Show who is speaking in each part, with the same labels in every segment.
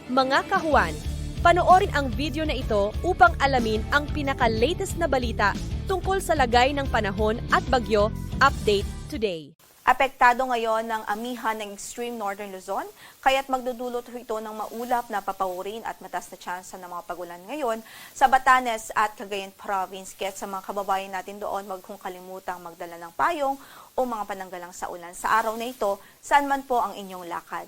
Speaker 1: Mga kahuan, panoorin ang video na ito upang alamin ang pinaka-latest na balita tungkol sa lagay ng panahon at bagyo. Update today.
Speaker 2: Apektado ngayon ng amihan ng extreme northern Luzon, kaya't magdudulot ito ng maulap na papawirin at mataas na tsansa ng mga pagulan ngayon sa Batanes at Cagayan Province. Kaya sa mga kababayan natin doon, wag kong kalimutang magdala ng payong o mga pananggalang sa ulan sa araw na ito, saan man po ang inyong lakad.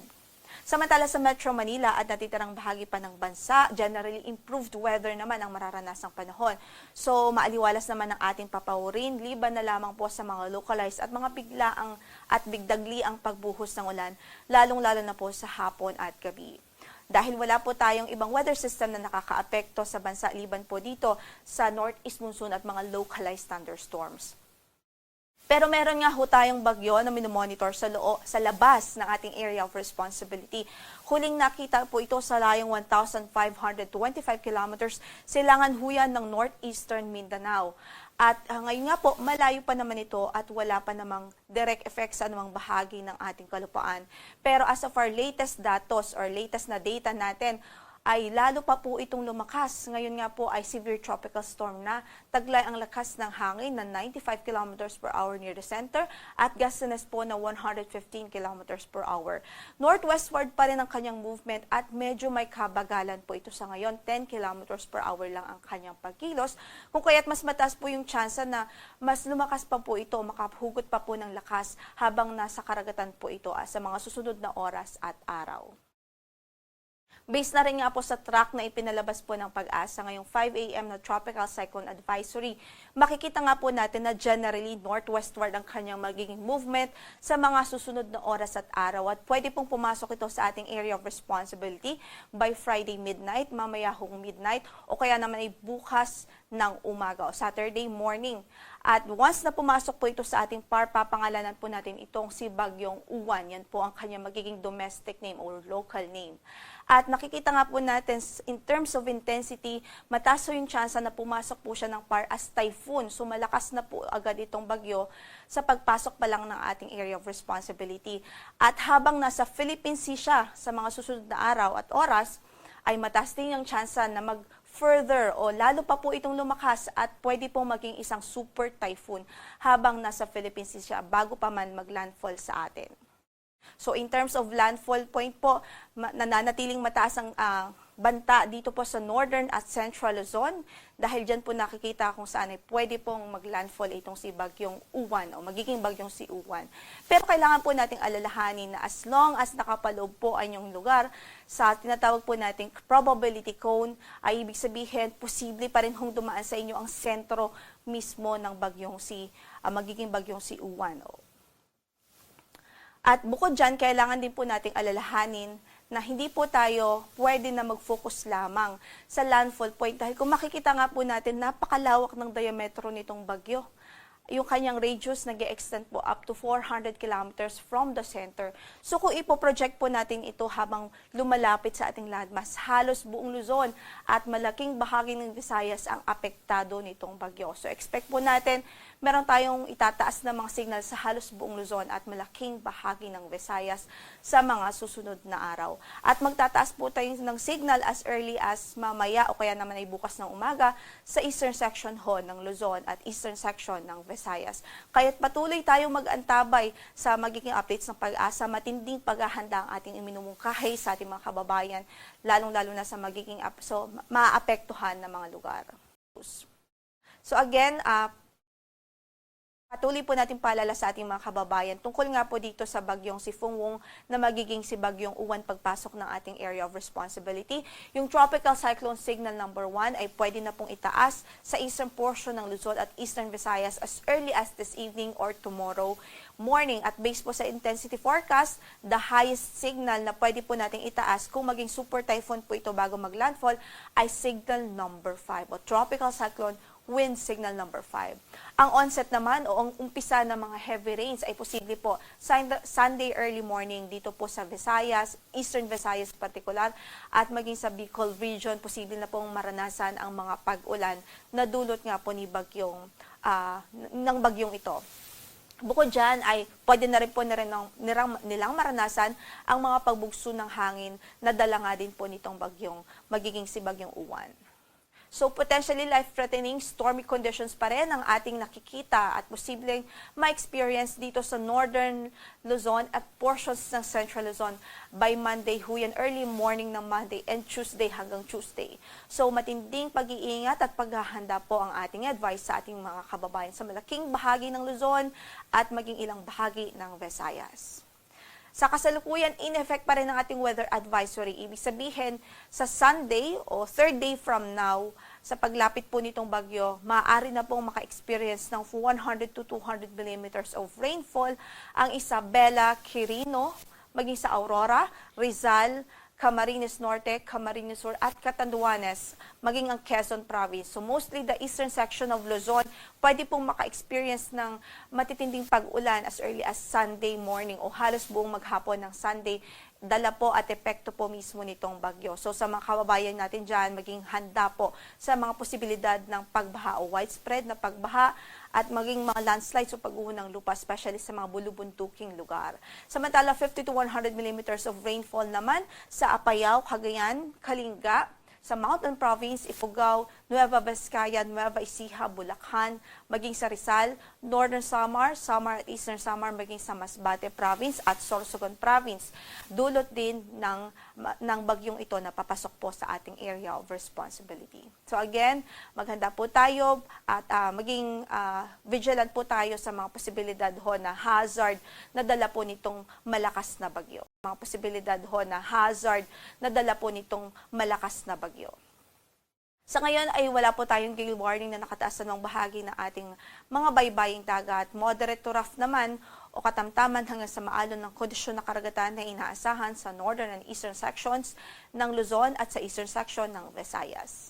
Speaker 2: Samantala sa Metro Manila at natitirang bahagi pa ng bansa, generally improved weather naman ang mararanasang panahon. So maaliwalas naman ang ating papawirin, liban na lamang po sa mga localized at mga biglaang at bigdagli ang pagbuhos ng ulan, lalong-lalo na po sa hapon at gabi. Dahil wala po tayong ibang weather system na nakakaapekto sa bansa, liban po dito sa northeast monsoon at mga localized thunderstorms. Pero meron nga ho tayong bagyo na minomonitor sa labas ng ating area of responsibility. Huling nakita po ito sa layong 1,525 kilometers silangan huyan ng northeastern Mindanao. At ngayon nga po, malayo pa naman ito at wala pa namang direct effects sa anumang bahagi ng ating kalupaan. Pero as of our latest datos or latest na data natin, ay lalo pa po itong lumakas. Ngayon nga po ay severe tropical storm na. Taglay ang lakas ng hangin na 95 km per hour near the center at gustiness po na 115 km per hour. Northwestward pa rin ang kanyang movement at medyo may kabagalan po ito sa ngayon. 10 km per hour lang ang kanyang pagkilos. Kung kaya't mas mataas po yung tsansa na mas lumakas pa po ito, makahugot pa po ng lakas habang nasa karagatan po ito sa mga susunod na oras at araw. Based na rin nga po sa track na ipinalabas po ng Pag-asa ngayong 5 a.m. na Tropical Cyclone Advisory, makikita nga po natin na generally northwestward ang kanyang magiging movement sa mga susunod na oras at araw at pwede pong pumasok ito sa ating area of responsibility by Friday midnight, mamaya hong midnight o kaya naman ay bukas ng umaga o Saturday morning. At once na pumasok po ito sa ating papangalanan po natin itong si Bagyong Uwan. Yan po ang kanyang magiging domestic name or local name. At nakikita nga po natin in terms of intensity, mataas po yung tsansa na pumasok po siya ng PAR as typhoon. So malakas na po agad itong bagyo sa pagpasok pa lang ng ating area of responsibility. At habang nasa Philippine Sea siya sa mga susunod na araw at oras, ay mataas din yung tsansa na further o lalo pa po itong lumakas at pwede pong maging isang super typhoon habang nasa Philippine Sea siya bago pa man maglandfall sa atin. So in terms of landfall point po, nananatiling mataas ang banta dito po sa northern at central Luzon dahil dyan po nakikita kung saan ay pwede pong maglandfall itong si Bagyong Uwan o magiging Bagyong si Uwan. Pero kailangan po nating alalahanin na as long as nakapaloob po ang inyong lugar sa tinatawag po nating probability cone, ay ibig sabihin posible pa rin hong dumaan sa inyo ang sentro mismo ng magiging Bagyong si Uwan. At bukod dyan, kailangan din po nating alalahanin na hindi po tayo pwede na mag-focus lamang sa landfall point dahil kung makikita nga po natin, napakalawak ng diametro nitong bagyo. Yung kanyang radius nag-extend po up to 400 kilometers from the center. So kung ipoproject po natin ito habang lumalapit sa ating landmass, halos buong Luzon at malaking bahagi ng Visayas ang apektado nitong bagyo. So expect po natin, meron tayong itataas na mga signal sa halos buong Luzon at malaking bahagi ng Visayas sa mga susunod na araw. At magtataas po tayo ng signal as early as mamaya o kaya naman ay bukas ng umaga sa eastern section ho ng Luzon at eastern section ng Visayas. Kaya't patuloy tayong mag-antabay sa magiging updates ng Pag-asa, matinding paghahanda ang ating iminumungkahi sa ating mga kababayan, lalong-lalo na sa magiging maapektuhan ng mga lugar. So again, patuloy po natin paalala sa ating mga kababayan tungkol nga po dito sa bagyong si Fungwong na magiging si Bagyong Uwan pagpasok ng ating area of responsibility. Yung tropical cyclone signal number 1 ay pwede na pong itaas sa eastern portion ng Luzon at eastern Visayas as early as this evening or tomorrow morning. At based po sa intensity forecast, the highest signal na pwede po nating itaas kung maging super typhoon po ito bago maglandfall ay signal number 5 o tropical cyclone wind signal number 5. Ang onset naman o ang umpisa ng mga heavy rains ay posible po Sunday early morning dito po sa Visayas, Eastern Visayas particular, at maging sa Bicol region, posible na pong maranasan ang mga pag-ulan na dulot nga po ng bagyong ito. Bukod dyan ay pwede na rin po nilang maranasan ang mga pagbugso ng hangin na dala nga din po nitong bagyong magiging si Bagyong Uwan. So potentially life-threatening stormy conditions pa rin ang ating nakikita at posibleng ma-experience dito sa Northern Luzon at portions ng Central Luzon by Monday, huyan early morning ng Monday and Tuesday hanggang Tuesday. So matinding pag-iingat at paghahanda po ang ating advice sa ating mga kababayan sa malaking bahagi ng Luzon at maging ilang bahagi ng Visayas. Sa kasalukuyan, in effect pa rin ang ating weather advisory. Ibig sabihin, sa Sunday o third day from now, sa paglapit po nitong bagyo, maaari na pong maka-experience ng 100 to 200 millimeters of rainfall ang Isabela, Quirino, maging sa Aurora, Rizal, Camarines Norte, Camarines Sur at Catanduanes, maging ang Quezon Province. So mostly the eastern section of Luzon, pwede pong maka-experience ng matitinding pag-ulan as early as Sunday morning o halos buong maghapon ng Sunday. Dala po at epekto po mismo nitong bagyo. So sa mga kababayan natin dyan, maging handa po sa mga posibilidad ng pagbaha o widespread na pagbaha at maging mga landslides o pag-uho ng lupa, especially sa mga bulubuntuking lugar. Samantala, 50 to 100 millimeters of rainfall naman sa Apayao, Cagayan, Kalinga, sa Mountain Province, Ifugao, Nueva Vizcaya, Nueva Ecija, Bulacan, maging sa Rizal, Northern Samar, Samar at Eastern Samar, maging sa Masbate Province at Sorsogon Province. Dulot din ng bagyong ito na papasok po sa ating area of responsibility. So again, maghanda po tayo at maging vigilant po tayo sa mga posibilidad ho na hazard na dala po nitong malakas na bagyo. Mga posibilidad ho na hazard na dala po nitong malakas na bagyo. Sa ngayon ay wala po tayong gale warning na nakataas sa bahagi ng ating mga baybaying dagat. Moderate to rough naman o katamtaman hanggang sa maalon ng kondisyon na karagatan na inaasahan sa northern and eastern sections ng Luzon at sa eastern section ng Visayas.